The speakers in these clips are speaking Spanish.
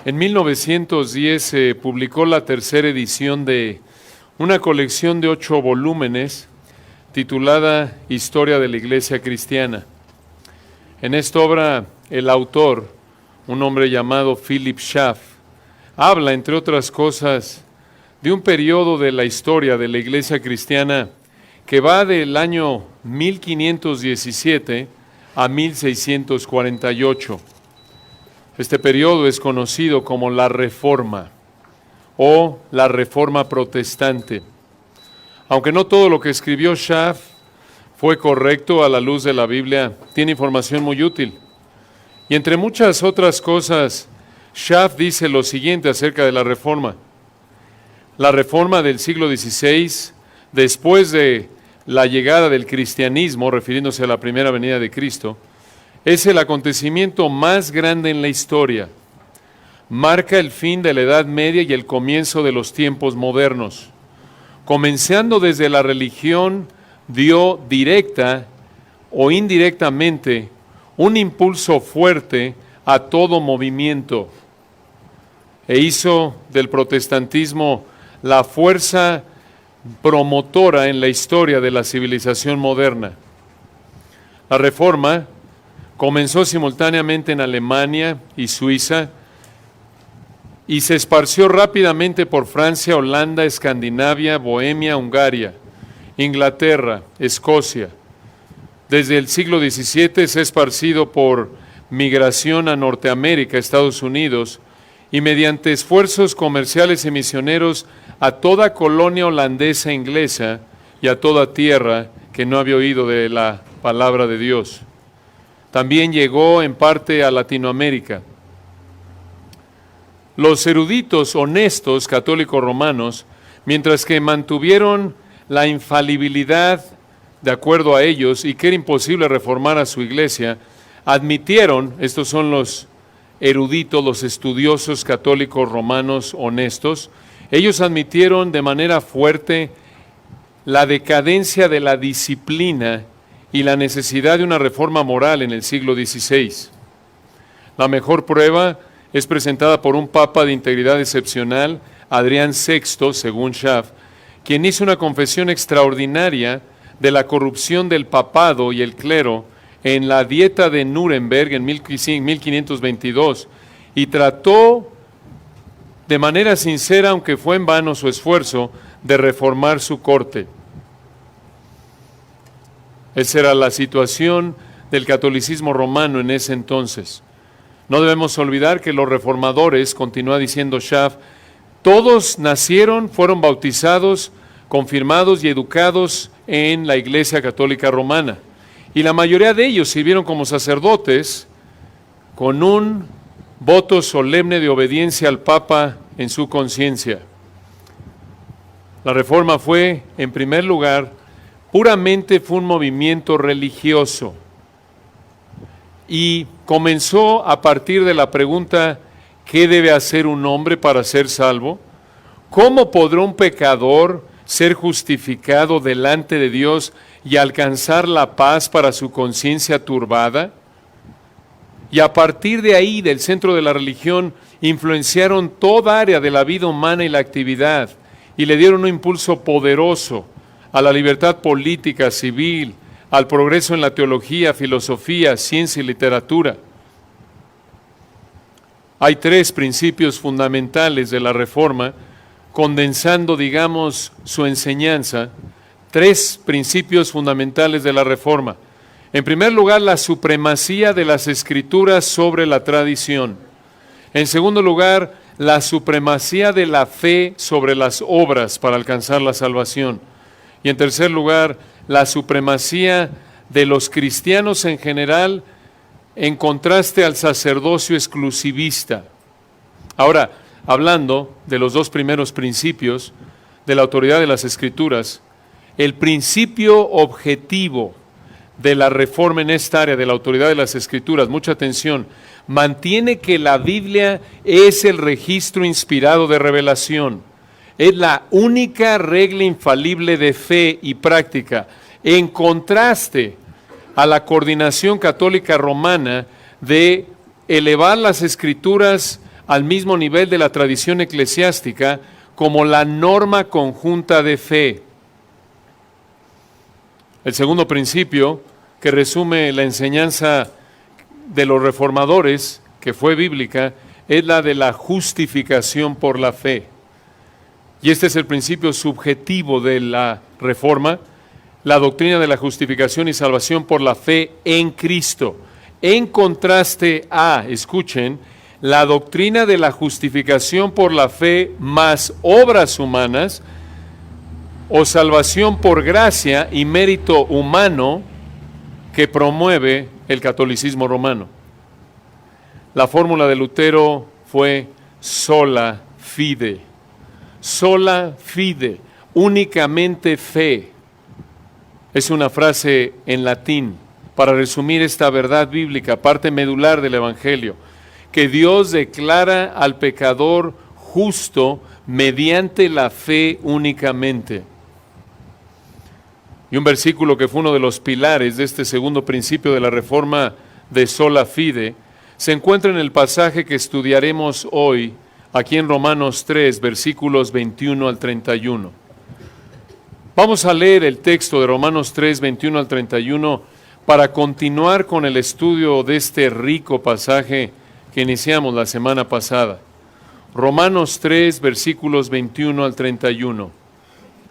En 1910 se publicó la tercera edición de una colección de 8 volúmenes titulada Historia de la Iglesia Cristiana. En esta obra, el autor, un hombre llamado Philip Schaff, habla, entre otras cosas, de un periodo de la historia de la Iglesia Cristiana que va del año 1517 a 1648. Este periodo es conocido como la Reforma o la Reforma Protestante. Aunque no todo lo que escribió Schaff fue correcto a la luz de la Biblia, tiene información muy útil. Y entre muchas otras cosas, Schaff dice lo siguiente acerca de la Reforma. La Reforma del siglo XVI, después de la llegada del cristianismo, refiriéndose a la primera venida de Cristo, es el acontecimiento más grande en la historia. Marca el fin de la Edad Media y el comienzo de los tiempos modernos. Comenzando desde la religión, dio directa o indirectamente un impulso fuerte a todo movimiento e hizo del protestantismo la fuerza promotora en la historia de la civilización moderna. La Reforma comenzó simultáneamente en Alemania y Suiza y se esparció rápidamente por Francia, Holanda, Escandinavia, Bohemia, Hungaria, Inglaterra, Escocia. Desde el siglo XVII se ha esparcido por migración a Norteamérica, Estados Unidos, y mediante esfuerzos comerciales y misioneros a toda colonia holandesa e inglesa y a toda tierra que no había oído de la palabra de Dios. También llegó en parte a Latinoamérica. Los eruditos honestos católicos romanos, mientras que mantuvieron la infalibilidad de acuerdo a ellos y que era imposible reformar a su iglesia, admitieron, estos son los eruditos, los estudiosos católicos romanos honestos, ellos admitieron de manera fuerte la decadencia de la disciplina y la necesidad de una reforma moral en el siglo XVI. La mejor prueba es presentada por un papa de integridad excepcional, Adrián VI, según Schaff, quien hizo una confesión extraordinaria de la corrupción del papado y el clero en la Dieta de Nuremberg en 1522 y trató de manera sincera, aunque fue en vano su esfuerzo, de reformar su corte. Esa era la situación del catolicismo romano en ese entonces. No debemos olvidar que los reformadores, continúa diciendo Schaff, todos nacieron, fueron bautizados, confirmados y educados en la Iglesia Católica Romana. Y la mayoría de ellos sirvieron como sacerdotes con un voto solemne de obediencia al Papa en su conciencia. La Reforma fue, en primer lugar, puramente fue un movimiento religioso y comenzó a partir de la pregunta: ¿qué debe hacer un hombre para ser salvo? ¿Cómo podrá un pecador ser justificado delante de Dios y alcanzar la paz para su conciencia turbada? Y a partir de ahí, del centro de la religión, influenciaron toda área de la vida humana y la actividad y le dieron un impulso poderoso a la libertad política, civil, al progreso en la teología, filosofía, ciencia y literatura. Hay 3 principios fundamentales de la Reforma, condensando, digamos, su enseñanza. 3 principios fundamentales de la Reforma. En primer lugar, la supremacía de las Escrituras sobre la tradición. En segundo lugar, la supremacía de la fe sobre las obras para alcanzar la salvación. Y en tercer lugar, la supremacía de los cristianos en general en contraste al sacerdocio exclusivista. Ahora, hablando de los 2 primeros principios de la autoridad de las Escrituras, el principio objetivo de la Reforma en esta área de la autoridad de las Escrituras, mucha atención, mantiene que la Biblia es el registro inspirado de revelación. Es la única regla infalible de fe y práctica, en contraste a la coordinación católica romana de elevar las Escrituras al mismo nivel de la tradición eclesiástica como la norma conjunta de fe. El segundo principio, que resume la enseñanza de los reformadores, que fue bíblica, es la de la justificación por la fe. Y este es el principio subjetivo de la Reforma, la doctrina de la justificación y salvación por la fe en Cristo. En contraste a, escuchen, la doctrina de la justificación por la fe más obras humanas, o salvación por gracia y mérito humano, que promueve el catolicismo romano. La fórmula de Lutero fue sola fide. Sola fide, únicamente fe. Es una frase en latín para resumir esta verdad bíblica, parte medular del Evangelio, que Dios declara al pecador justo mediante la fe únicamente. Y un versículo que fue uno de los pilares de este segundo principio de la Reforma de sola fide, se encuentra en el pasaje que estudiaremos hoy, aquí en Romanos 3, versículos 21 al 31. Vamos a leer el texto de Romanos 3, 21 al 31, para continuar con el estudio de este rico pasaje que iniciamos la semana pasada. Romanos 3, versículos 21 al 31.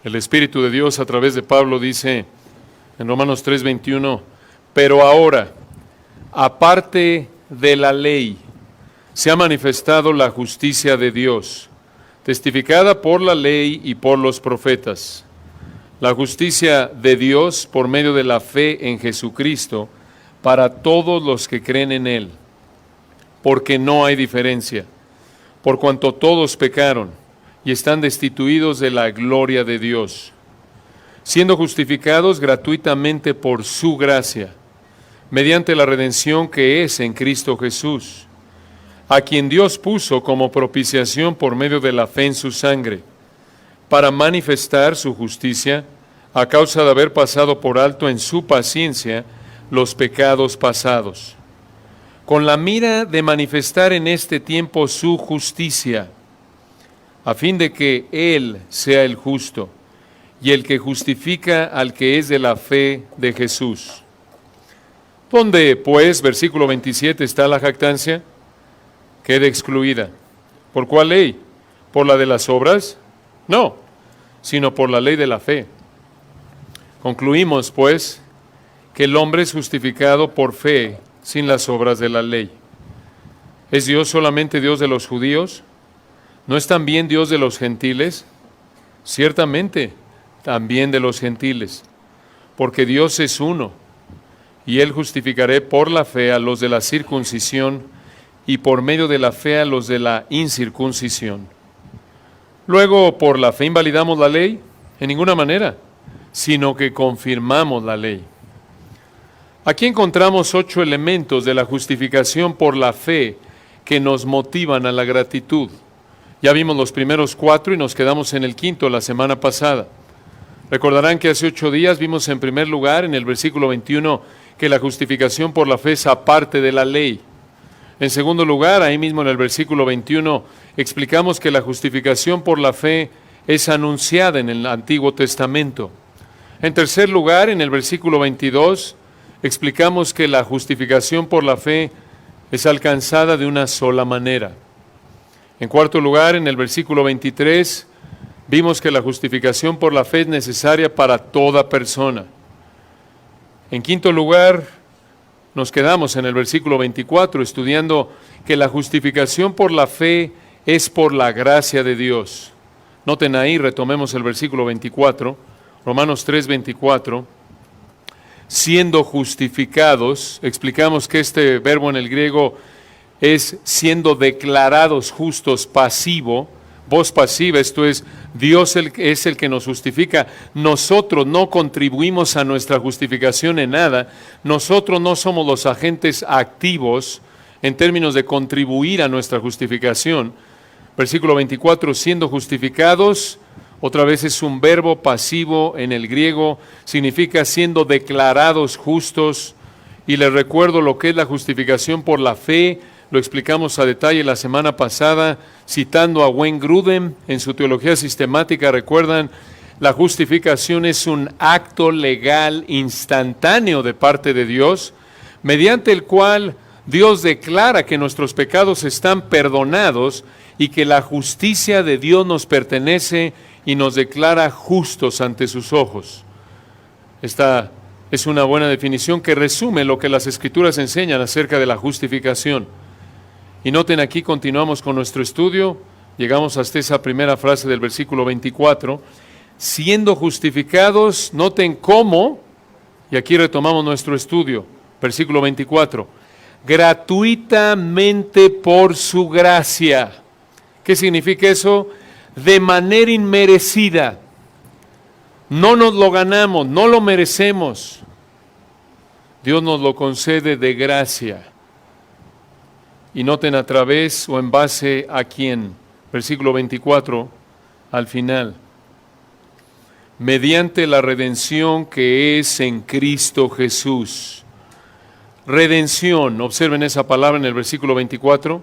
El Espíritu de Dios a través de Pablo dice en Romanos 3, 21, pero ahora, aparte de la ley, se ha manifestado la justicia de Dios, testificada por la ley y por los profetas. La justicia de Dios por medio de la fe en Jesucristo para todos los que creen en Él, porque no hay diferencia, por cuanto todos pecaron y están destituidos de la gloria de Dios, siendo justificados gratuitamente por su gracia, mediante la redención que es en Cristo Jesús, a quien Dios puso como propiciación por medio de la fe en su sangre, para manifestar su justicia a causa de haber pasado por alto en su paciencia los pecados pasados, con la mira de manifestar en este tiempo su justicia, a fin de que Él sea el justo y el que justifica al que es de la fe de Jesús. ¿Dónde, pues, versículo 27, está la jactancia? Queda excluida. ¿Por cuál ley? ¿Por la de las obras? No, sino por la ley de la fe. Concluimos, pues, que el hombre es justificado por fe sin las obras de la ley. ¿Es Dios solamente Dios de los judíos? ¿No es también Dios de los gentiles? Ciertamente, también de los gentiles, porque Dios es uno, y Él justificará por la fe a los de la circuncisión y por medio de la fe a los de la incircuncisión. Luego, ¿por la fe invalidamos la ley? En ninguna manera, sino que confirmamos la ley. Aquí encontramos 8 elementos de la justificación por la fe que nos motivan a la gratitud. Ya vimos los primeros 4 y nos quedamos en el quinto la semana pasada. Recordarán que hace 8 días vimos en primer lugar en el versículo 21 que la justificación por la fe es aparte de la ley. En segundo lugar, ahí mismo en el versículo 21, explicamos que la justificación por la fe es anunciada en el Antiguo Testamento. En tercer lugar, en el versículo 22, explicamos que la justificación por la fe es alcanzada de una sola manera. En cuarto lugar, en el versículo 23, vimos que la justificación por la fe es necesaria para toda persona. En quinto lugar, nos quedamos en el versículo 24 estudiando que la justificación por la fe es por la gracia de Dios. Noten ahí, retomemos el versículo 24, Romanos 3, 24. Siendo justificados, explicamos que este verbo en el griego es siendo declarados justos, pasivo, voz pasiva, esto es, Dios es el que nos justifica. Nosotros no contribuimos a nuestra justificación en nada. Nosotros no somos los agentes activos en términos de contribuir a nuestra justificación. Versículo 24, siendo justificados, otra vez es un verbo pasivo en el griego, significa siendo declarados justos. Y les recuerdo lo que es la justificación por la fe. lo explicamos a detalle la semana pasada, citando a Wayne Grudem en su teología sistemática. Recuerdan, la justificación es un acto legal instantáneo de parte de Dios, mediante el cual Dios declara que nuestros pecados están perdonados y que la justicia de Dios nos pertenece y nos declara justos ante sus ojos. Esta es una buena definición que resume lo que las Escrituras enseñan acerca de la justificación. Y noten, aquí continuamos con nuestro estudio, llegamos hasta esa primera frase del versículo 24, siendo justificados, noten cómo, y aquí retomamos nuestro estudio, versículo 24, gratuitamente por su gracia. ¿Qué significa eso? De manera inmerecida. No nos lo ganamos, no lo merecemos. Dios nos lo concede de gracia. Y noten a través o en base a quién. Versículo 24, al final. Mediante la redención que es en Cristo Jesús. Redención, observen esa palabra en el versículo 24.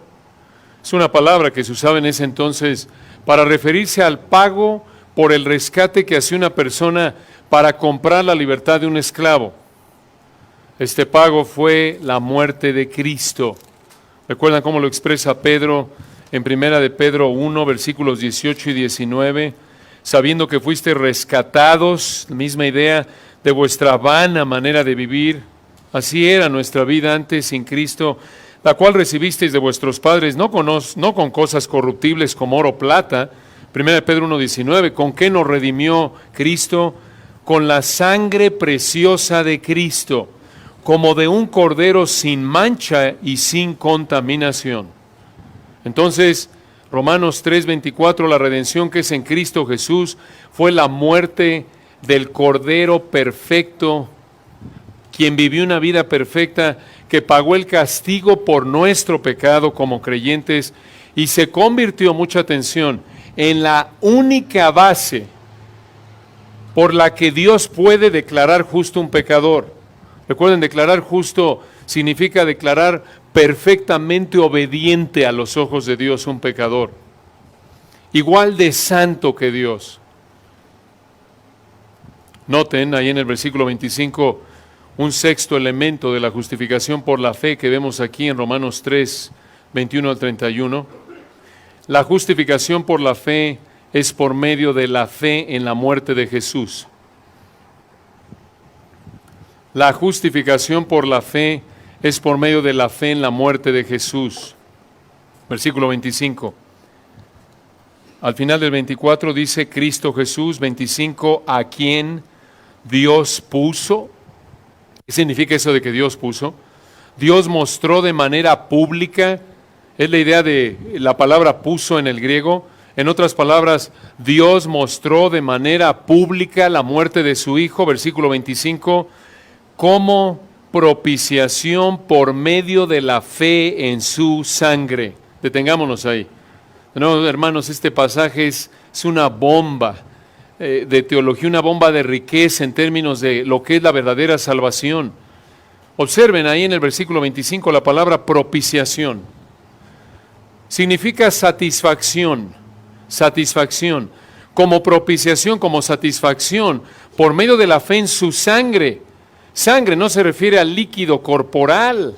Es una palabra que se usaba en ese entonces para referirse al pago por el rescate que hacía una persona para comprar la libertad de un esclavo. Este pago fue la muerte de Cristo. ¿Recuerdan cómo lo expresa Pedro en 1 de Pedro 1, versículos 18 y 19? Sabiendo que fuiste rescatados, la misma idea, de vuestra vana manera de vivir. Así era nuestra vida antes sin Cristo, la cual recibisteis de vuestros padres, no con cosas corruptibles como oro o plata. 1 de Pedro 1, 19, ¿con qué nos redimió Cristo? Con la sangre preciosa de Cristo, como de un cordero sin mancha y sin contaminación. Entonces, Romanos 3:24, la redención que es en Cristo Jesús, fue la muerte del cordero perfecto, quien vivió una vida perfecta, que pagó el castigo por nuestro pecado como creyentes y se convirtió, mucha atención, en la única base por la que Dios puede declarar justo un pecador. Recuerden, declarar justo significa declarar perfectamente obediente a los ojos de Dios un pecador, igual de santo que Dios. Noten ahí en el versículo 25 un sexto elemento de la justificación por la fe que vemos aquí en Romanos 3, 21 al 31. La justificación por la fe es por medio de la fe en la muerte de Jesús. La justificación por la fe es por medio de la fe en la muerte de Jesús. Versículo 25. Al final del 24 dice Cristo Jesús, 25, a quien Dios puso. ¿Qué significa eso de que Dios puso? Dios mostró de manera pública, es la idea de la palabra puso en el griego. En otras palabras, Dios mostró de manera pública la muerte de su Hijo, versículo 25, como propiciación por medio de la fe en su sangre. Detengámonos ahí. No, hermanos, este pasaje es una bomba de teología, una bomba de riqueza en términos de lo que es la verdadera salvación. Observen ahí en el versículo 25 la palabra propiciación. Significa satisfacción, satisfacción. Como propiciación, como satisfacción, por medio de la fe en su sangre. Sangre no se refiere al líquido corporal,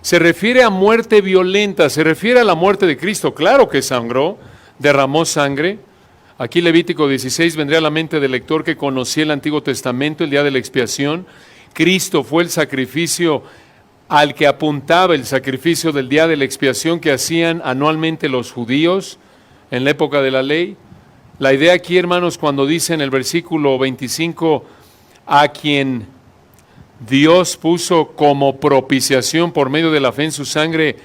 se refiere a muerte violenta, se refiere a la muerte de Cristo. Claro que sangró, derramó sangre. Aquí Levítico 16 vendría a la mente del lector que conocía el Antiguo Testamento, el día de la expiación. Cristo fue el sacrificio al que apuntaba el sacrificio del día de la expiación que hacían anualmente los judíos en la época de la ley. La idea aquí, hermanos, cuando dice en el versículo 25, a quien Dios puso como propiciación por medio de la fe en su sangre,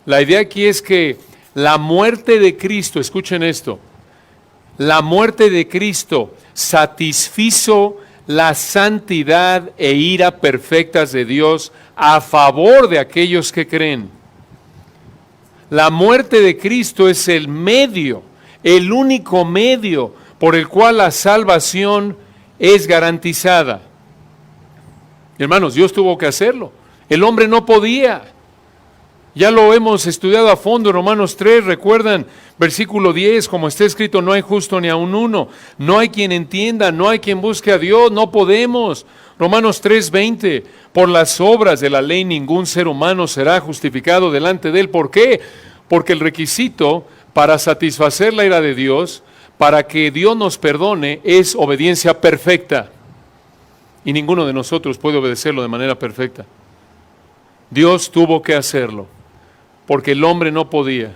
la idea aquí es que la muerte de Cristo, escuchen esto, la muerte de Cristo satisfizo la santidad e ira perfectas de Dios a favor de aquellos que creen. La muerte de Cristo es el medio, el único medio por el cual la salvación es garantizada. Hermanos, Dios tuvo que hacerlo. El hombre no podía. Ya lo hemos estudiado a fondo en Romanos 3, recuerdan, versículo 10, como está escrito, no hay justo ni aun uno, no hay quien entienda, no hay quien busque a Dios, no podemos. Romanos 3, 20, por las obras de la ley ningún ser humano será justificado delante de él. ¿Por qué? Porque el requisito para satisfacer la ira de Dios, para que Dios nos perdone, es obediencia perfecta. Y ninguno de nosotros puede obedecerlo de manera perfecta. Dios tuvo que hacerlo, porque el hombre no podía.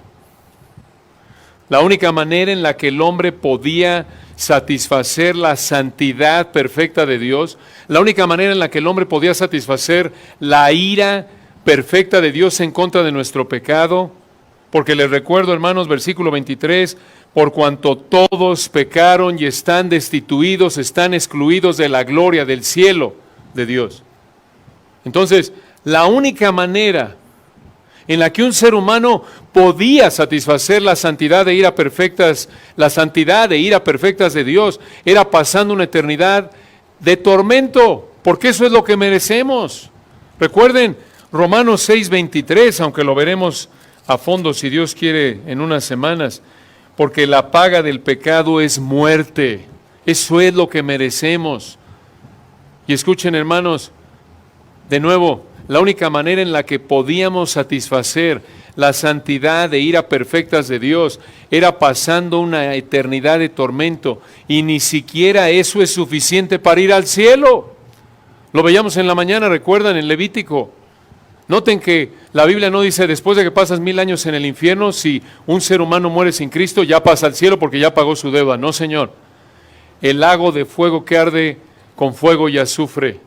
La única manera en la que el hombre podía satisfacer la santidad perfecta de Dios, la única manera en la que el hombre podía satisfacer la ira perfecta de Dios en contra de nuestro pecado, porque les recuerdo, hermanos, versículo 23, por cuanto todos pecaron y están destituidos, están excluidos de la gloria del cielo de Dios. Entonces, la única manera en la que un ser humano podía satisfacer la santidad e ira perfectas, la santidad e ira perfectas de Dios, era pasando una eternidad de tormento, porque eso es lo que merecemos. Recuerden Romanos 6:23, aunque lo veremos a fondo si Dios quiere en unas semanas, porque la paga del pecado es muerte. Eso es lo que merecemos. Y escuchen, hermanos, de nuevo, la única manera en la que podíamos satisfacer la santidad e ira perfectas de Dios era pasando una eternidad de tormento, y ni siquiera eso es suficiente para ir al cielo. Lo veíamos en la mañana, recuerdan, en Levítico. Noten que la Biblia no dice, después de que pasas 1000 años en el infierno, si un ser humano muere sin Cristo, ya pasa al cielo porque ya pagó su deuda. No, Señor. El lago de fuego que arde con fuego y azufre,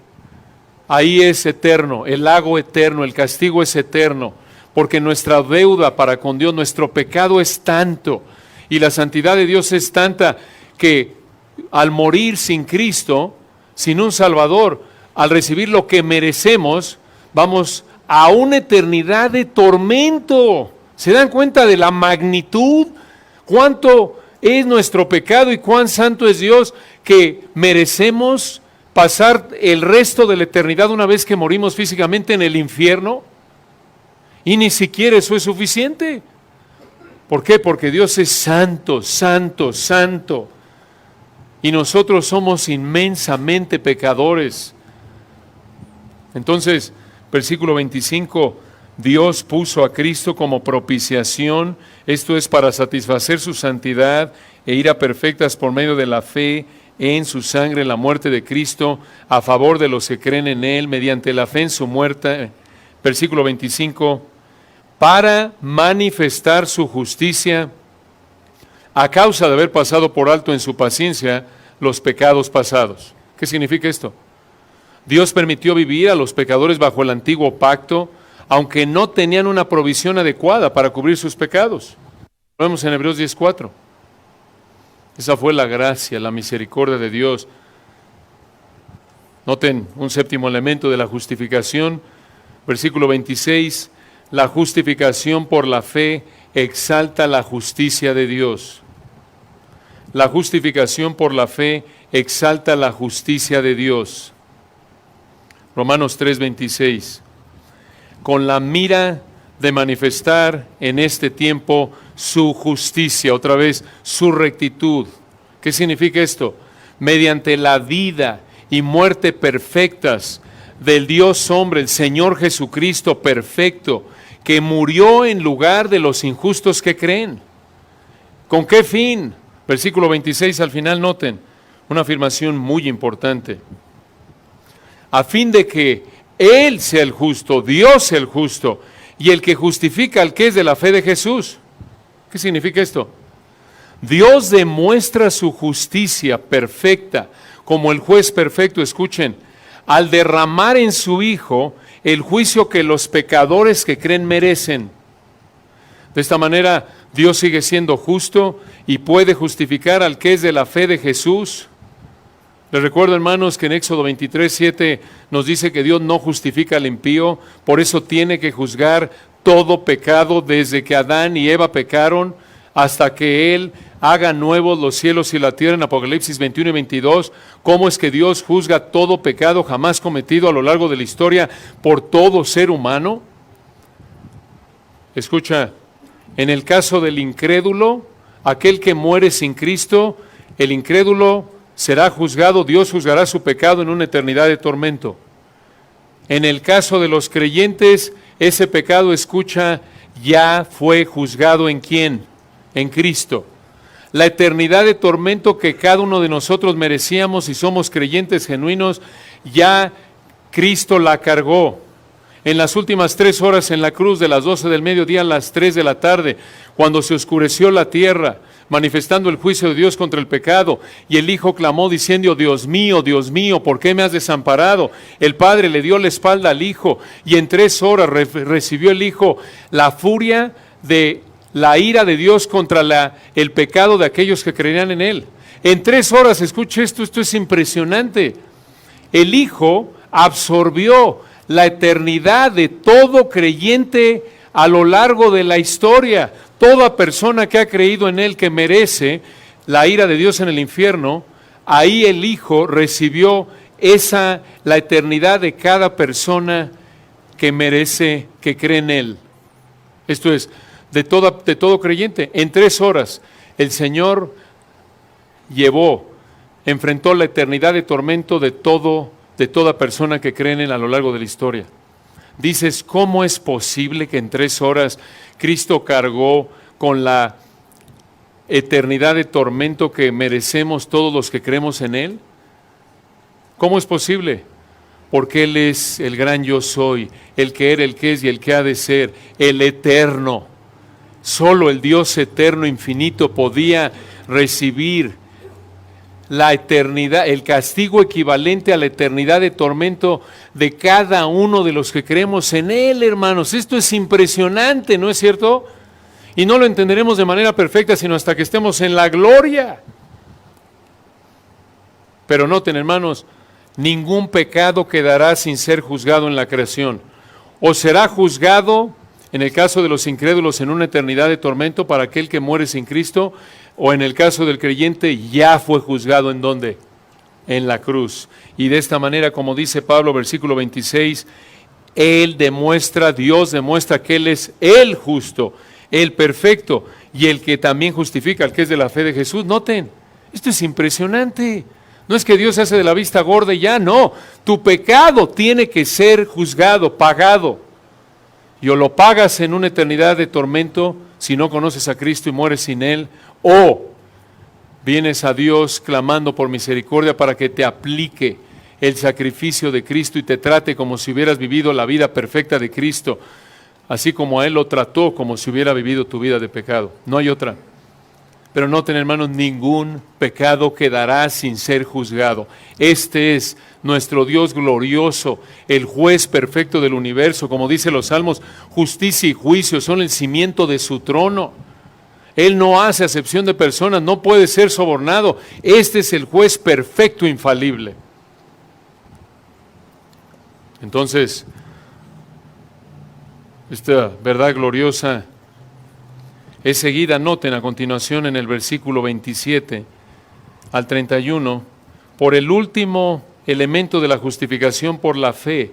ahí es eterno, el lago eterno, el castigo es eterno, porque nuestra deuda para con Dios, nuestro pecado es tanto, y la santidad de Dios es tanta, que al morir sin Cristo, sin un Salvador, al recibir lo que merecemos, vamos a una eternidad de tormento. ¿Se dan cuenta de la magnitud? ¿Cuánto es nuestro pecado y cuán santo es Dios que merecemos pasar el resto de la eternidad una vez que morimos físicamente en el infierno? Y ni siquiera eso es suficiente. ¿Por qué? Porque Dios es santo, santo, santo. Y nosotros somos inmensamente pecadores. Entonces, versículo 25, Dios puso a Cristo como propiciación, esto es para satisfacer su santidad e ira perfectas por medio de la fe en su sangre, la muerte de Cristo, a favor de los que creen en Él, mediante la fe en su muerte. Versículo 25, para manifestar su justicia, a causa de haber pasado por alto en su paciencia los pecados pasados. ¿Qué significa esto? Dios permitió vivir a los pecadores bajo el antiguo pacto, aunque no tenían una provisión adecuada para cubrir sus pecados. Lo vemos en Hebreos 10:4. Esa fue la gracia, la misericordia de Dios. Noten un séptimo elemento de la justificación, versículo 26, la justificación por la fe exalta la justicia de Dios. La justificación por la fe exalta la justicia de Dios. Romanos 3:26, con la mira de manifestar en este tiempo su justicia, otra vez, su rectitud. ¿Qué significa esto? Mediante la vida y muerte perfectas del Dios hombre, el Señor Jesucristo perfecto, que murió en lugar de los injustos que creen. ¿Con qué fin? Versículo 26 al final, noten, una afirmación muy importante. A fin de que Él sea el justo, Dios sea el justo, y el que justifica al que es de la fe de Jesús. ¿Qué significa esto? Dios demuestra su justicia perfecta, como el juez perfecto, escuchen, al derramar en su Hijo el juicio que los pecadores que creen merecen. De esta manera, Dios sigue siendo justo y puede justificar al que es de la fe de Jesús. Les recuerdo, hermanos, que en Éxodo 23:7 nos dice que Dios no justifica al impío, por eso tiene que juzgar todo pecado desde que Adán y Eva pecaron hasta que Él haga nuevos los cielos y la tierra en Apocalipsis 21 y 22. ¿Cómo es que Dios juzga todo pecado jamás cometido a lo largo de la historia por todo ser humano? Escucha, en el caso del incrédulo, aquel que muere sin Cristo, el incrédulo será juzgado, Dios juzgará su pecado en una eternidad de tormento. En el caso de los creyentes, ese pecado, escucha, ya fue juzgado ¿en quién? En Cristo. La eternidad de tormento que cada uno de nosotros merecíamos si somos creyentes genuinos, ya Cristo la cargó. En las últimas 3 horas en la cruz, de las 12 del mediodía a las 3 de la tarde, cuando se oscureció la tierra, manifestando el juicio de Dios contra el pecado, y el Hijo clamó diciendo, Dios mío, ¿por qué me has desamparado? El Padre le dio la espalda al Hijo, y en 3 horas recibió el Hijo la furia de la ira de Dios contra el pecado de aquellos que creían en Él. En 3 horas, escuche esto es impresionante. El Hijo absorbió la eternidad de todo creyente a lo largo de la historia. Toda persona que ha creído en Él, que merece la ira de Dios en el infierno, ahí el Hijo recibió la eternidad de cada persona que merece, que cree en Él. Esto es, de todo creyente. En 3 horas el Señor enfrentó la eternidad de tormento de toda persona que cree en Él a lo largo de la historia. Dices, ¿cómo es posible que en 3 horas Cristo cargó con la eternidad de tormento que merecemos todos los que creemos en Él? ¿Cómo es posible? Porque Él es el gran yo soy, el que era, el que es y el que ha de ser, el eterno. Solo el Dios eterno, infinito, podía recibir la eternidad, el castigo equivalente a la eternidad de tormento de cada uno de los que creemos en Él, hermanos. Esto es impresionante, ¿no es cierto? Y no lo entenderemos de manera perfecta, sino hasta que estemos en la gloria. Pero noten, hermanos, ningún pecado quedará sin ser juzgado en la creación. O será juzgado, en el caso de los incrédulos, en una eternidad de tormento para aquel que muere sin Cristo, o en el caso del creyente, ya fue juzgado ¿en dónde? En la cruz. Y de esta manera, como dice Pablo, versículo 26, Dios demuestra que Él es el justo, el perfecto, y el que también justifica, el que es de la fe de Jesús. Noten, esto es impresionante. No es que Dios se hace de la vista gorda y ya, no. Tu pecado tiene que ser juzgado, pagado. Y o lo pagas en una eternidad de tormento si no conoces a Cristo y mueres sin Él, o vienes a Dios clamando por misericordia para que te aplique el sacrificio de Cristo y te trate como si hubieras vivido la vida perfecta de Cristo, así como a Él lo trató como si hubiera vivido tu vida de pecado. No hay otra. Pero noten, hermanos, ningún pecado quedará sin ser juzgado. Este es nuestro Dios glorioso, el juez perfecto del universo. Como dice los Salmos, justicia y juicio son el cimiento de su trono. Él no hace acepción de personas, no puede ser sobornado. Este es el juez perfecto, infalible. Entonces, esta verdad gloriosa es seguida, noten a continuación en el versículo 27 al 31, por el último elemento de la justificación por la fe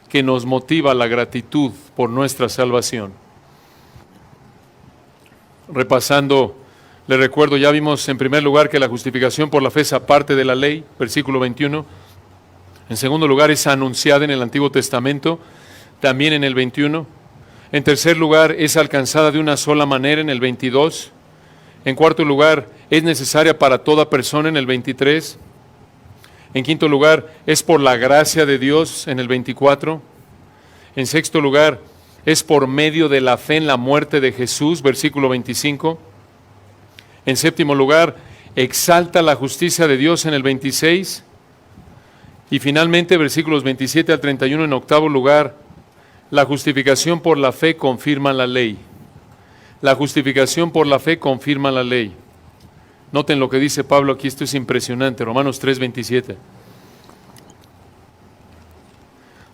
que nos motiva a la gratitud por nuestra salvación. Repasando, le recuerdo, ya vimos en primer lugar que la justificación por la fe es aparte de la ley, versículo 21. En segundo lugar, es anunciada en el Antiguo Testamento, también en el 21. En tercer lugar, es alcanzada de una sola manera en el 22. En cuarto lugar, es necesaria para toda persona en el 23. En quinto lugar, es por la gracia de Dios en el 24. En sexto lugar, es por medio de la fe en la muerte de Jesús, versículo 25. En séptimo lugar, exalta la justicia de Dios en el 26. Y finalmente, versículos 27 al 31, en octavo lugar, la justificación por la fe confirma la ley. La justificación por la fe confirma la ley. Noten lo que dice Pablo aquí, esto es impresionante, Romanos 3:27.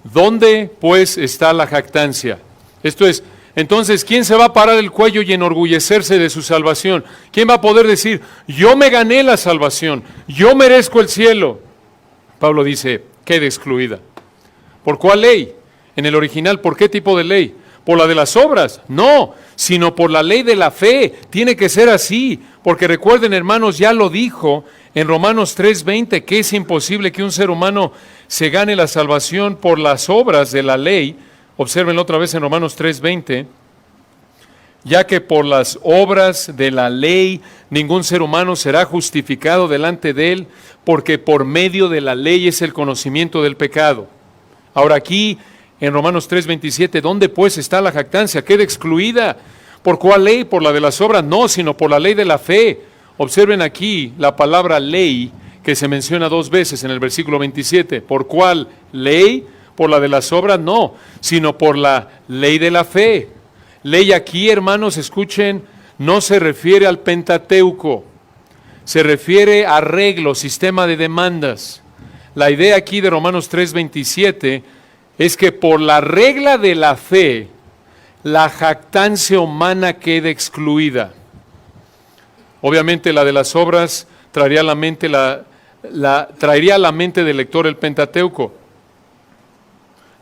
¿Dónde pues está la jactancia? Esto es, entonces, ¿quién se va a parar el cuello y enorgullecerse de su salvación? ¿Quién va a poder decir, yo me gané la salvación, yo merezco el cielo? Pablo dice, queda excluida. ¿Por cuál ley? En el original, ¿por qué tipo de ley? por la de las obras, no, sino por la ley de la fe. Tiene que ser así, porque recuerden, hermanos, ya lo dijo en Romanos 3:20, que es imposible que un ser humano se gane la salvación por las obras de la ley. Obsérvenlo otra vez en Romanos 3:20. Ya que por las obras de la ley ningún ser humano será justificado delante de él, porque por medio de la ley es el conocimiento del pecado. Ahora aquí, en Romanos 3:27, ¿dónde pues está la jactancia? Queda excluida. ¿Por cuál ley? ¿Por la de las obras? No, sino por la ley de la fe. Observen aquí la palabra ley, que se menciona 2 veces en el versículo 27. ¿Por cuál ley? ¿Por la de las obras? No, sino por la ley de la fe. Ley aquí, hermanos, escuchen, no se refiere al Pentateuco, se refiere a arreglo, sistema de demandas. La idea aquí de Romanos 3:27 es que por la regla de la fe, la jactancia humana queda excluida. Obviamente la de las obras traería a la mente traería a la mente del lector el Pentateuco.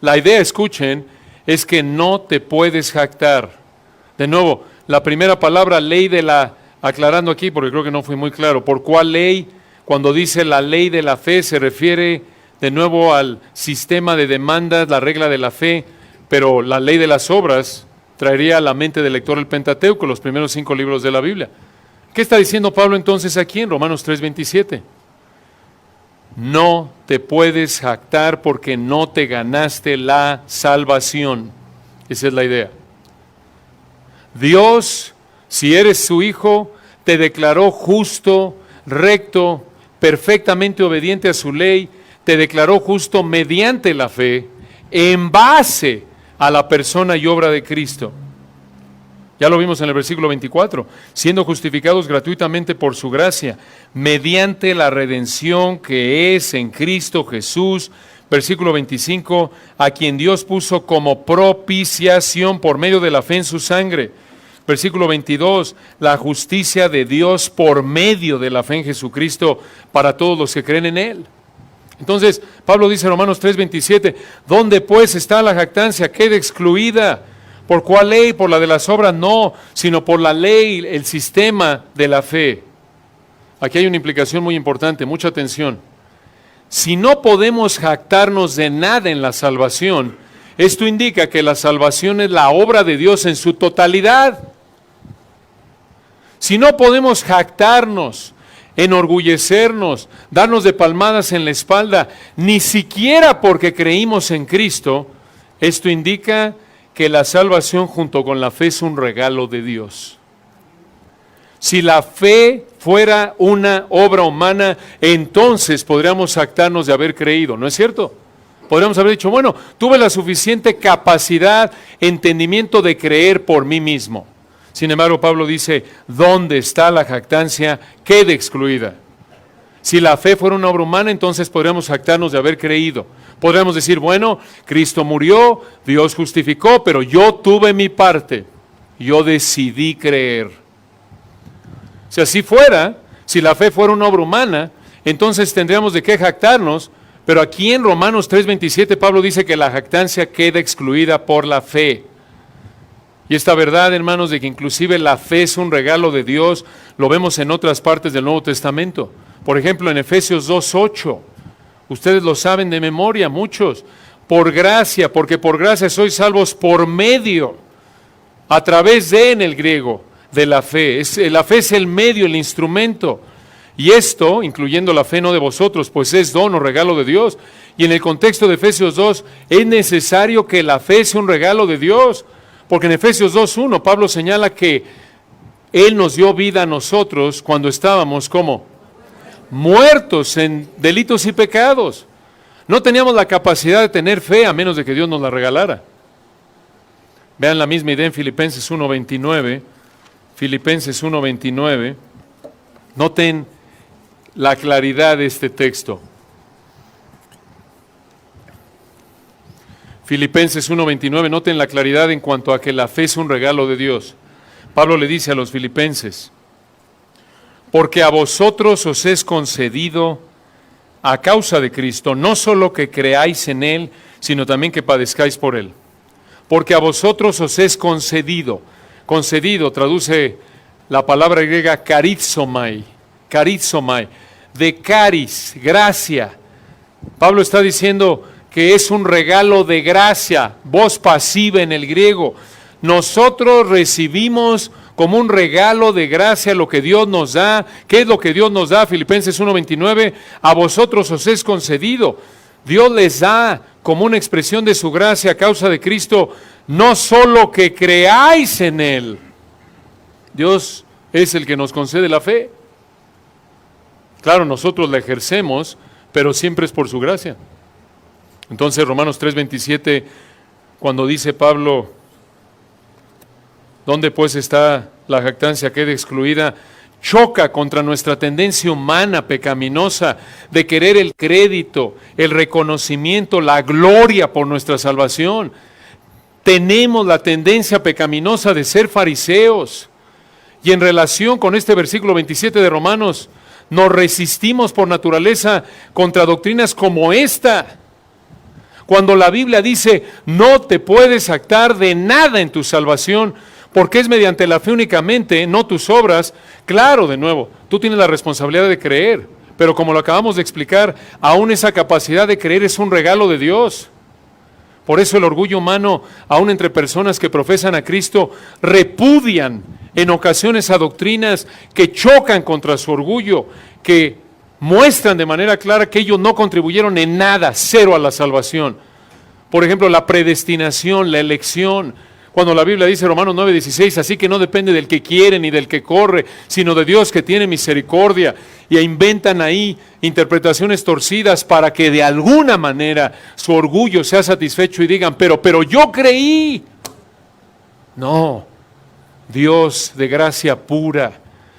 La idea, escuchen, es que no te puedes jactar. De nuevo, la primera palabra, ley de la, aclarando aquí porque creo que no fui muy claro, ¿por cuál ley? Cuando dice la ley de la fe se refiere de nuevo al sistema de demandas, la regla de la fe, pero la ley de las obras traería a la mente del lector el Pentateuco, los primeros 5 libros de la Biblia. ¿Qué está diciendo Pablo entonces aquí en Romanos 3:27? No te puedes jactar porque no te ganaste la salvación. Esa es la idea. Dios, si eres su hijo, te declaró justo, recto, perfectamente obediente a su ley, te declaró justo mediante la fe, en base a la persona y obra de Cristo. Ya lo vimos en el versículo 24, siendo justificados gratuitamente por su gracia, mediante la redención que es en Cristo Jesús. Versículo 25, a quien Dios puso como propiciación por medio de la fe en su sangre. Versículo 22, la justicia de Dios por medio de la fe en Jesucristo para todos los que creen en Él. Entonces, Pablo dice en Romanos 3:27, ¿dónde pues está la jactancia? Queda excluida. ¿Por cuál ley? ¿Por la de las obras? No, sino por la ley, el sistema de la fe. Aquí hay una implicación muy importante, mucha atención. Si no podemos jactarnos de nada en la salvación, esto indica que la salvación es la obra de Dios en su totalidad. Si no podemos jactarnos, enorgullecernos, darnos de palmadas en la espalda, ni siquiera porque creímos en Cristo, esto indica que la salvación junto con la fe es un regalo de Dios. Si la fe fuera una obra humana, entonces podríamos jactarnos de haber creído, ¿no es cierto? Podríamos haber dicho, bueno, tuve la suficiente capacidad, entendimiento de creer por mí mismo. Sin embargo, Pablo dice, ¿dónde está la jactancia? Queda excluida. Si la fe fuera una obra humana, entonces podríamos jactarnos de haber creído. Podríamos decir, bueno, Cristo murió, Dios justificó, pero yo tuve mi parte. Yo decidí creer. Si así fuera, si la fe fuera una obra humana, entonces tendríamos de qué jactarnos, pero aquí en Romanos 3:27 Pablo dice que la jactancia queda excluida por la fe. Y esta verdad, hermanos, de que inclusive la fe es un regalo de Dios, lo vemos en otras partes del Nuevo Testamento. Por ejemplo, en Efesios 2:8, ustedes lo saben de memoria, muchos, por gracia, porque por gracia sois salvos por medio, a través de, en el griego, de la fe. La fe es el medio, el instrumento. Y esto, incluyendo la fe no de vosotros, pues es don o regalo de Dios. Y en el contexto de Efesios 2, es necesario que la fe sea un regalo de Dios, porque en Efesios 2:1 Pablo señala que Él nos dio vida a nosotros cuando estábamos como muertos en delitos y pecados. No teníamos la capacidad de tener fe a menos de que Dios nos la regalara. Vean la misma idea en Filipenses 1:29. Filipenses 1:29. Noten la claridad de este texto. Filipenses 1:29, noten la claridad en cuanto a que la fe es un regalo de Dios. Pablo le dice a los filipenses, porque a vosotros os es concedido a causa de Cristo, no solo que creáis en Él, sino también que padezcáis por Él, porque a vosotros os es concedido. Concedido traduce la palabra griega charizomai, de caris, gracia. Pablo está diciendo que es un regalo de gracia, voz pasiva en el griego. Nosotros recibimos como un regalo de gracia lo que Dios nos da. ¿Qué es lo que Dios nos da? Filipenses 1:29, a vosotros os es concedido. Dios les da como una expresión de su gracia a causa de Cristo, no solo que creáis en Él. Dios es el que nos concede la fe. Claro, nosotros la ejercemos, pero siempre es por su gracia. Entonces, Romanos 3:27, cuando dice Pablo, ¿dónde pues está la jactancia? Queda excluida. Choca contra nuestra tendencia humana pecaminosa de querer el crédito, el reconocimiento, la gloria por nuestra salvación. Tenemos la tendencia pecaminosa de ser fariseos. Y en relación con este versículo 27 de Romanos, nos resistimos por naturaleza contra doctrinas como esta. Cuando la Biblia dice, no te puedes jactar de nada en tu salvación, porque es mediante la fe únicamente, no tus obras. Claro, de nuevo, tú tienes la responsabilidad de creer, pero como lo acabamos de explicar, aún esa capacidad de creer es un regalo de Dios. Por eso el orgullo humano, aún entre personas que profesan a Cristo, repudian en ocasiones a doctrinas que chocan contra su orgullo, que muestran de manera clara que ellos no contribuyeron en nada, cero a la salvación. Por ejemplo, la predestinación, la elección. Cuando la Biblia dice, Romanos 9:16, así que no depende del que quiere ni del que corre, sino de Dios que tiene misericordia. Y inventan ahí interpretaciones torcidas para que de alguna manera su orgullo sea satisfecho y digan, pero yo creí. No, Dios de gracia pura,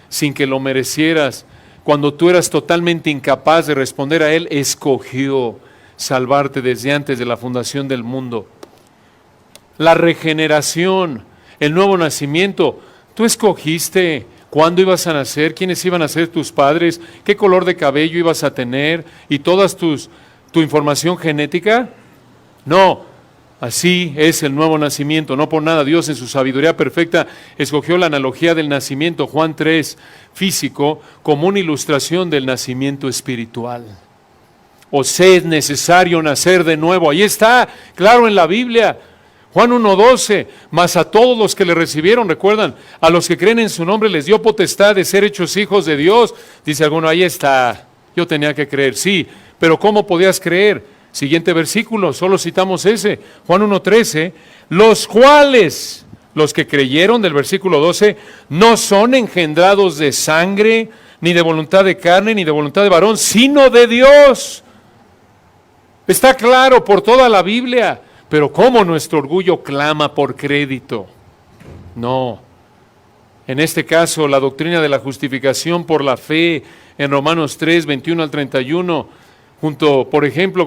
sin que lo merecieras, cuando tú eras totalmente incapaz de responder a Él, escogió salvarte desde antes de la fundación del mundo. La regeneración, el nuevo nacimiento, tú escogiste cuándo ibas a nacer, quiénes iban a ser tus padres, qué color de cabello ibas a tener y toda tu información genética. No, así es el nuevo nacimiento, no por nada Dios en su sabiduría perfecta escogió la analogía del nacimiento, Juan 3, físico, como una ilustración del nacimiento espiritual. Os es necesario nacer de nuevo, ahí está, claro en la Biblia. Juan 1:12, mas a todos los que le recibieron, recuerdan, a los que creen en su nombre les dio potestad de ser hechos hijos de Dios. Dice alguno, ahí está, yo tenía que creer, sí, pero ¿cómo podías creer? Siguiente versículo, solo citamos ese, Juan 1:13, los cuales, los que creyeron del versículo 12, no son engendrados de sangre, ni de voluntad de carne, ni de voluntad de varón, sino de Dios. Está claro por toda la Biblia. Pero ¿cómo nuestro orgullo clama por crédito? No. En este caso, la doctrina de la justificación por la fe en Romanos 3, 21 al 31, junto, por ejemplo,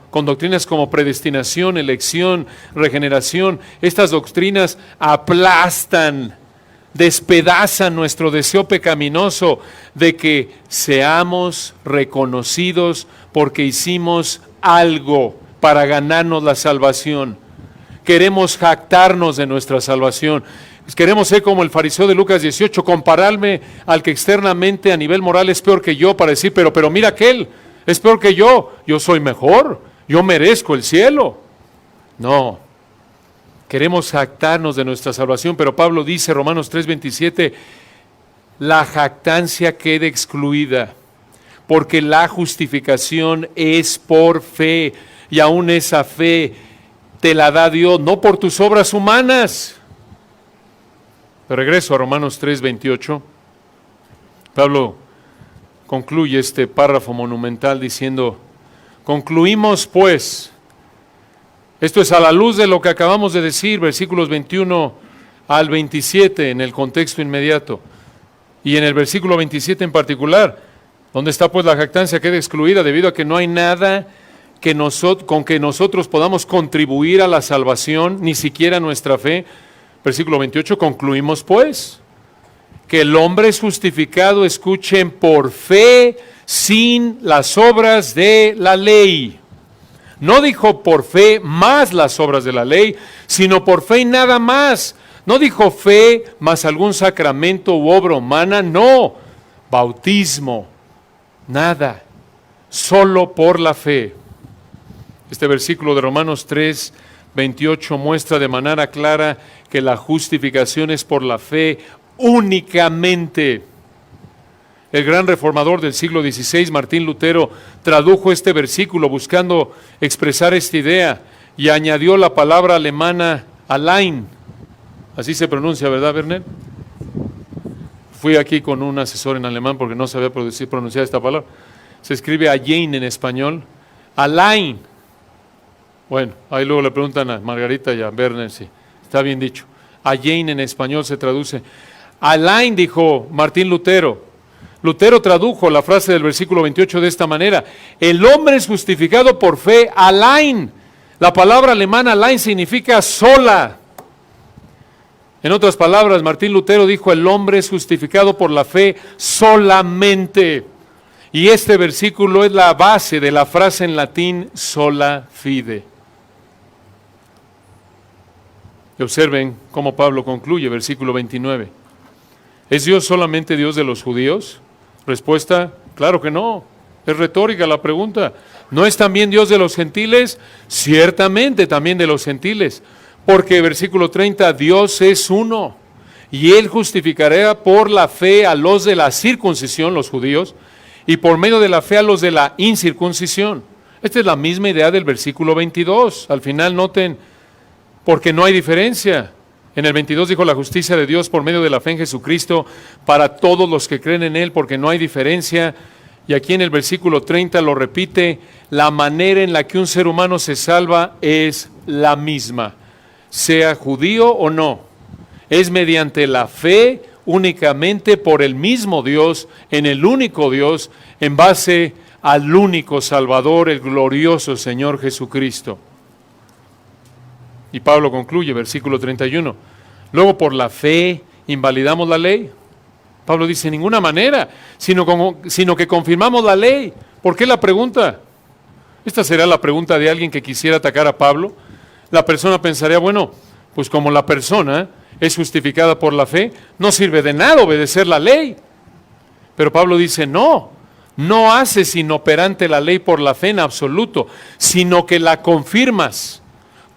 con doctrinas como predestinación, elección, regeneración, estas doctrinas aplastan, despedazan nuestro deseo pecaminoso de que seamos reconocidos porque hicimos algo para ganarnos la salvación. Queremos jactarnos de nuestra salvación. Queremos ser como el fariseo de Lucas 18, compararme al que externamente a nivel moral es peor que yo para decir, pero mira aquel, es peor que yo soy mejor, yo merezco el cielo. No, queremos jactarnos de nuestra salvación, pero Pablo dice, Romanos 3:27, la jactancia queda excluida, porque la justificación es por fe. Y aún esa fe te la da Dios, no por tus obras humanas. De regreso a Romanos 3:28, Pablo concluye este párrafo monumental diciendo, concluimos pues, esto es a la luz de lo que acabamos de decir, versículos 21 al 27 en el contexto inmediato, y en el versículo 27 en particular, donde está pues la jactancia queda excluida debido a que no hay nada con que nosotros podamos contribuir a la salvación, ni siquiera nuestra fe. Versículo 28, concluimos pues, que el hombre es justificado, escuchen, por fe, sin las obras de la ley. No dijo por fe más las obras de la ley, sino por fe y nada más. No dijo fe más algún sacramento u obra humana, no. Bautismo, nada. Solo por la fe. Este versículo de Romanos 3, 28 muestra de manera clara que la justificación es por la fe únicamente. El gran reformador del siglo XVI, Martín Lutero, tradujo este versículo buscando expresar esta idea y añadió la palabra alemana allein. Así se pronuncia, ¿verdad, Werner? Fui aquí con un asesor en alemán porque no sabía pronunciar esta palabra. Se escribe allein en español, allein. Bueno, ahí luego le preguntan a Margarita y a Werner si está bien dicho. Allein en español se traduce. Allein, dijo Martín Lutero. Lutero tradujo la frase del versículo 28 de esta manera: el hombre es justificado por fe, allein. La palabra alemana allein significa sola. En otras palabras, Martín Lutero dijo: el hombre es justificado por la fe solamente. Y este versículo es la base de la frase en latín sola fide. Y observen cómo Pablo concluye, versículo 29. ¿Es Dios solamente Dios de los judíos? Respuesta: claro que no. Es retórica la pregunta. ¿No es también Dios de los gentiles? Ciertamente también de los gentiles. Porque, versículo 30, Dios es uno, y Él justificará por la fe a los de la circuncisión, los judíos, y por medio de la fe a los de la incircuncisión. Esta es la misma idea del versículo 22. Al final noten, porque no hay diferencia. En el 22 dijo: la justicia de Dios por medio de la fe en Jesucristo para todos los que creen en Él, porque no hay diferencia. Y aquí en el versículo 30 lo repite: la manera en la que un ser humano se salva es la misma, sea judío o no. Es mediante la fe únicamente por el mismo Dios, en el único Dios, en base al único Salvador, el glorioso Señor Jesucristo. Y Pablo concluye, versículo 31. Luego, por la fe, ¿invalidamos la ley? Pablo dice: en ninguna manera, sino que confirmamos la ley. ¿Por qué la pregunta? Esta será la pregunta de alguien que quisiera atacar a Pablo. La persona pensaría: bueno, pues como la persona es justificada por la fe, no sirve de nada obedecer la ley. Pero Pablo dice: no haces inoperante la ley por la fe en absoluto, sino que la confirmas.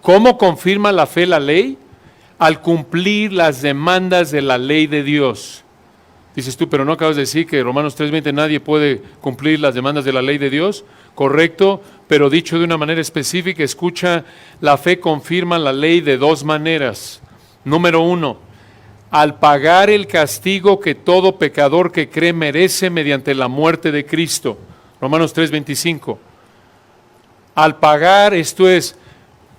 ¿Cómo confirma la fe la ley? Al cumplir las demandas de la ley de Dios. Dices tú: pero no acabas de decir que Romanos 3:20 nadie puede cumplir las demandas de la ley de Dios. Correcto, pero dicho de una manera específica. Escucha, la fe confirma la ley de dos maneras. Número 1, al pagar el castigo que todo pecador que cree merece mediante la muerte de Cristo. Romanos 3:25. Al pagar, esto es,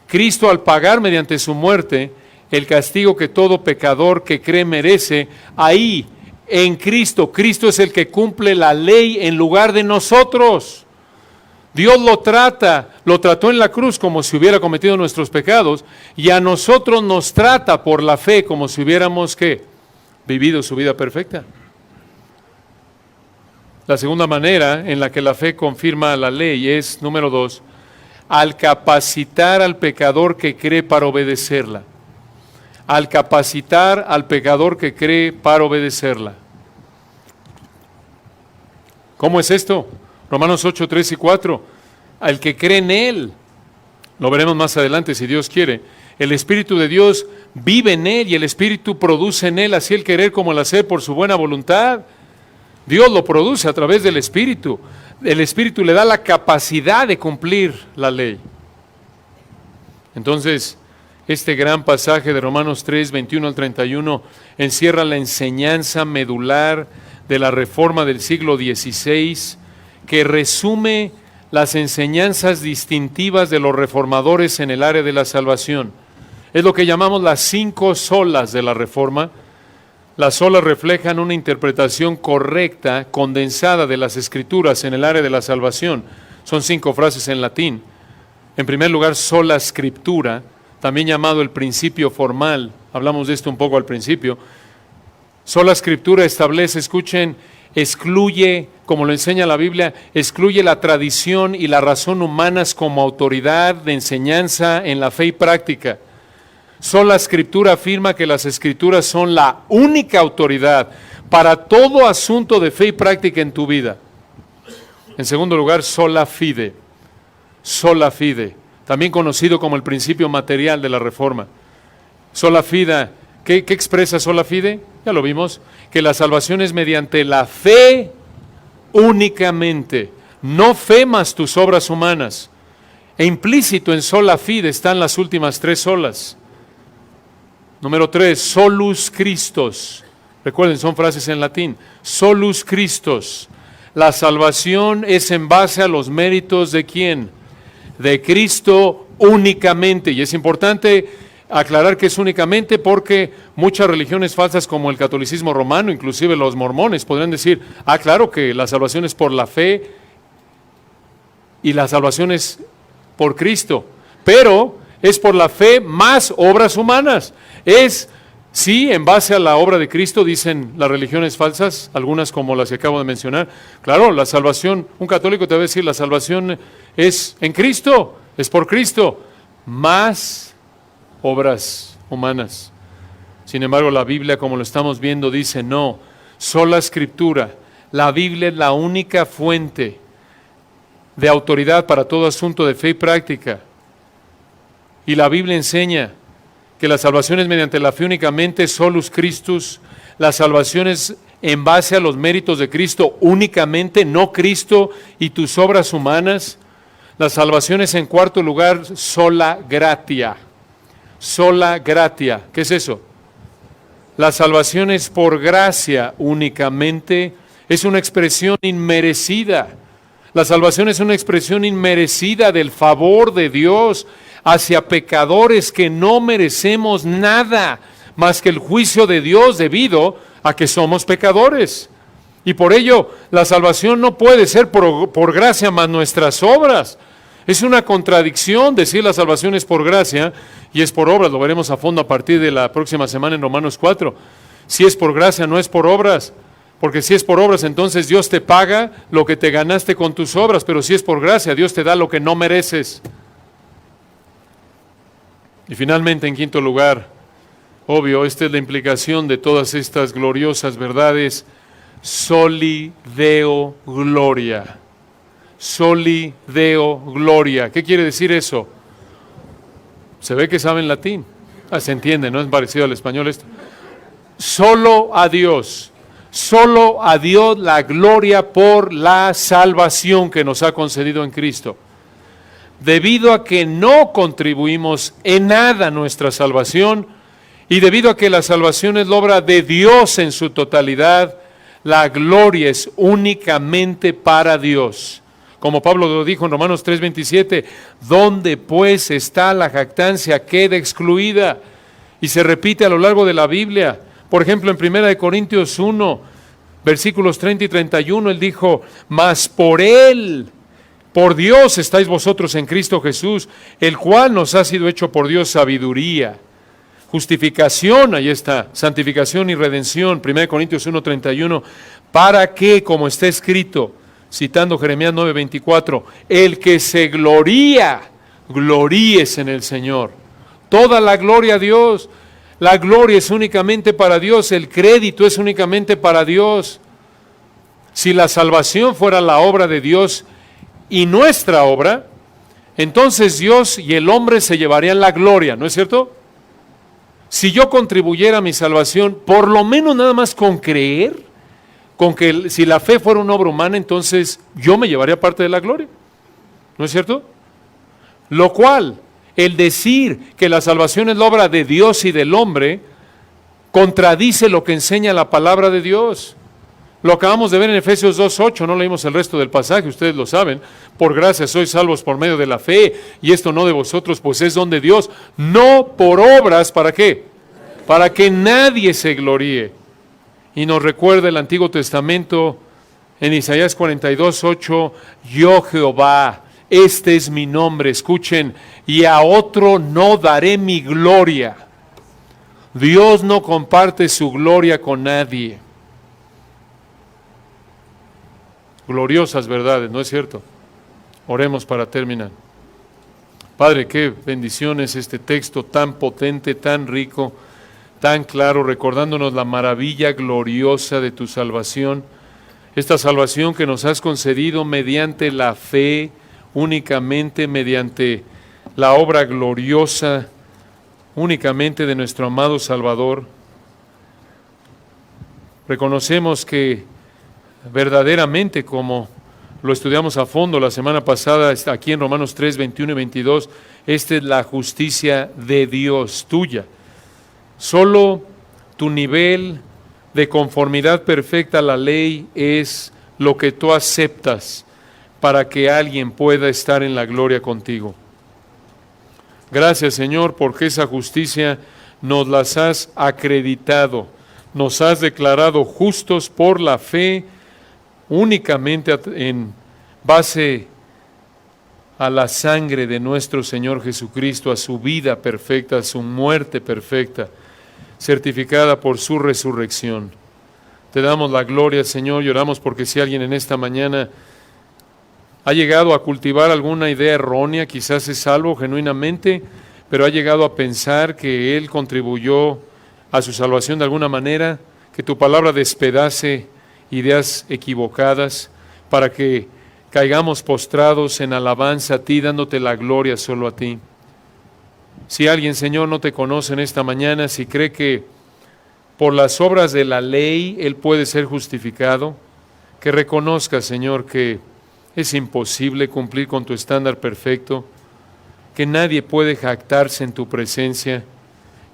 Cristo al pagar mediante su muerte el castigo que todo pecador que cree merece, ahí en Cristo, Cristo es el que cumple la ley en lugar de nosotros. Dios lo trató en la cruz como si hubiera cometido nuestros pecados, y a nosotros nos trata por la fe como si hubiéramos ¿qué? Vivido su vida perfecta. La segunda manera en la que la fe confirma la ley es, número 2, al capacitar al pecador que cree para obedecerla. Al capacitar al pecador que cree para obedecerla. ¿Cómo es esto? Romanos 8, 3 y 4. Al que cree en Él, lo veremos más adelante si Dios quiere, el Espíritu de Dios vive en Él y el Espíritu produce en Él así el querer como el hacer por su buena voluntad. Dios lo produce a través del Espíritu. El Espíritu le da la capacidad de cumplir la ley. Entonces, este gran pasaje de Romanos 3, 21 al 31 encierra la enseñanza medular de la Reforma del siglo XVI, que resume las enseñanzas distintivas de los reformadores en el área de la salvación. Es lo que llamamos las 5 solas de la Reforma. Las solas reflejan una interpretación correcta, condensada de las Escrituras en el área de la salvación. Son 5 frases en latín. En primer lugar, sola scriptura, también llamado el principio formal. Hablamos de esto un poco al principio. Sola Escritura establece, escuchen, excluye como lo enseña la Biblia, excluye la tradición y la razón humanas como autoridad de enseñanza en la fe y práctica. Sola Escritura afirma que las Escrituras son la única autoridad para todo asunto de fe y práctica en tu vida. En segundo lugar, sola fide, también conocido como el principio material de la Reforma. Sola fide, ¿qué expresa sola fide? Ya lo vimos, que la salvación es mediante la fe únicamente, no fe más tus obras humanas. E implícito en sola fide están las últimas tres solas. Número 3, solus Christus. Recuerden, son frases en latín. Solus Christus. La salvación es en base a los méritos ¿de quién? De Cristo únicamente. Y es importante aclarar que es únicamente porque muchas religiones falsas como el catolicismo romano, inclusive los mormones, podrían decir, claro que la salvación es por la fe y la salvación es por Cristo, pero es por la fe más obras humanas. Es, sí, en base a la obra de Cristo, dicen las religiones falsas, algunas como las que acabo de mencionar. Claro, la salvación, un católico te va a decir, la salvación es en Cristo, es por Cristo, más obras humanas. Sin embargo, la Biblia, como lo estamos viendo, dice no, sola Escritura. La Biblia es la única fuente de autoridad para todo asunto de fe y práctica. Y la Biblia enseña que la salvación es mediante la fe únicamente, solus Christus. La salvación es en base a los méritos de Cristo únicamente, no Cristo y tus obras humanas. La salvación es, en cuarto lugar, sola gratia. Sola gratia. ¿Qué es eso? La salvación es por gracia únicamente. Es una expresión inmerecida. La salvación es una expresión inmerecida del favor de Dios hacia pecadores que no merecemos nada más que el juicio de Dios debido a que somos pecadores. Y por ello, la salvación no puede ser por gracia más nuestras obras. Es una contradicción decir la salvación es por gracia y es por obras. Lo veremos a fondo a partir de la próxima semana en Romanos 4. Si es por gracia, no es por obras. Porque si es por obras, entonces Dios te paga lo que te ganaste con tus obras. Pero si es por gracia, Dios te da lo que no mereces. Y finalmente, en quinto lugar, obvio, esta es la implicación de todas estas gloriosas verdades. Soli Deo Gloria. Soli Deo Gloria. ¿Qué quiere decir eso? Se ve que saben latín. Se entiende, ¿no? Es parecido al español esto. Solo a Dios la gloria por la salvación que nos ha concedido en Cristo. Debido a que no contribuimos en nada a nuestra salvación y debido a que la salvación es la obra de Dios en su totalidad, la gloria es únicamente para Dios. Como Pablo lo dijo en Romanos 3:27, ¿dónde pues está la jactancia? Queda excluida. Y se repite a lo largo de la Biblia. Por ejemplo, en 1 Corintios 1, versículos 30 y 31, él dijo, mas por Él, por Dios estáis vosotros en Cristo Jesús, el cual nos ha sido hecho por Dios sabiduría, justificación, ahí está, santificación y redención, 1 Corintios 1, 31, para que, como está escrito, citando Jeremías 9:24, el que se gloríes en el Señor. Toda la gloria a Dios. La gloria es únicamente para Dios, el crédito es únicamente para Dios. Si la salvación fuera la obra de Dios y nuestra obra, entonces Dios y el hombre se llevarían la gloria, ¿no es cierto? Si yo contribuyera a mi salvación, por lo menos nada más con creer, con que si la fe fuera una obra humana, entonces yo me llevaría parte de la gloria, ¿no es cierto? Lo cual, el decir que la salvación es la obra de Dios y del hombre, contradice lo que enseña la palabra de Dios. Lo acabamos de ver en Efesios 2:8, no leímos el resto del pasaje, ustedes lo saben. Por gracia sois salvos por medio de la fe, y esto no de vosotros, pues es don de Dios, no por obras, ¿para qué? Para que nadie se gloríe. Y nos recuerda el Antiguo Testamento en Isaías 42:8, yo Jehová, este es mi nombre, escuchen, y a otro no daré mi gloria. Dios no comparte su gloria con nadie. Gloriosas verdades, ¿no es cierto? Oremos para terminar. Padre, qué bendición es este texto tan potente, tan rico, tan claro, recordándonos la maravilla gloriosa de tu salvación, esta salvación que nos has concedido mediante la fe, únicamente mediante la obra gloriosa, únicamente de nuestro amado Salvador. Reconocemos que verdaderamente, como lo estudiamos a fondo la semana pasada, aquí en Romanos 3, 21 y 22, esta es la justicia de Dios tuya. Solo tu nivel de conformidad perfecta a la ley es lo que tú aceptas para que alguien pueda estar en la gloria contigo. Gracias, Señor, porque esa justicia nos las has acreditado, nos has declarado justos por la fe, únicamente en base a la sangre de nuestro Señor Jesucristo, a su vida perfecta, a su muerte perfecta, certificada por su resurrección. Te damos la gloria, Señor, y oramos porque si alguien en esta mañana ha llegado a cultivar alguna idea errónea, quizás es salvo genuinamente, pero ha llegado a pensar que Él contribuyó a su salvación de alguna manera, que tu palabra despedace ideas equivocadas para que caigamos postrados en alabanza a ti, dándote la gloria solo a ti. Si alguien, Señor, no te conoce en esta mañana, si cree que por las obras de la ley Él puede ser justificado, que reconozca, Señor, que es imposible cumplir con tu estándar perfecto, que nadie puede jactarse en tu presencia,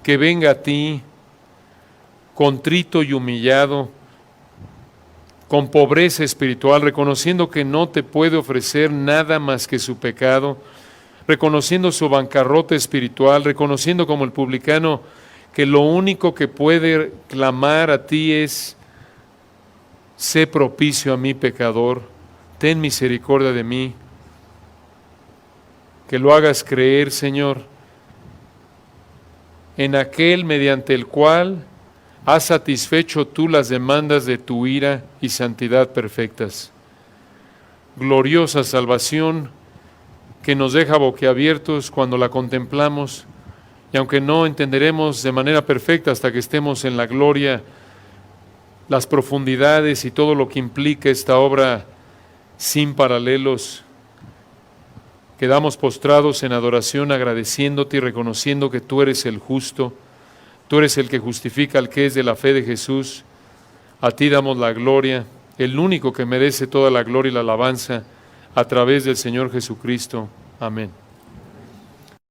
que venga a ti contrito y humillado, con pobreza espiritual, reconociendo que no te puede ofrecer nada más que su pecado, reconociendo su bancarrota espiritual, reconociendo como el publicano que lo único que puede clamar a ti es: sé propicio a mi pecador, ten misericordia de mí. Que lo hagas creer, Señor, en aquel mediante el cual has satisfecho tú las demandas de tu ira y santidad perfectas. Gloriosa salvación que nos deja boquiabiertos cuando la contemplamos, y aunque no entenderemos de manera perfecta hasta que estemos en la gloria las profundidades y todo lo que implica esta obra sin paralelos, quedamos postrados en adoración, agradeciéndote y reconociendo que tú eres el justo, tú eres el que justifica al que es de la fe de Jesús. A ti damos la gloria, el único que merece toda la gloria y la alabanza, a través del Señor Jesucristo. Amén.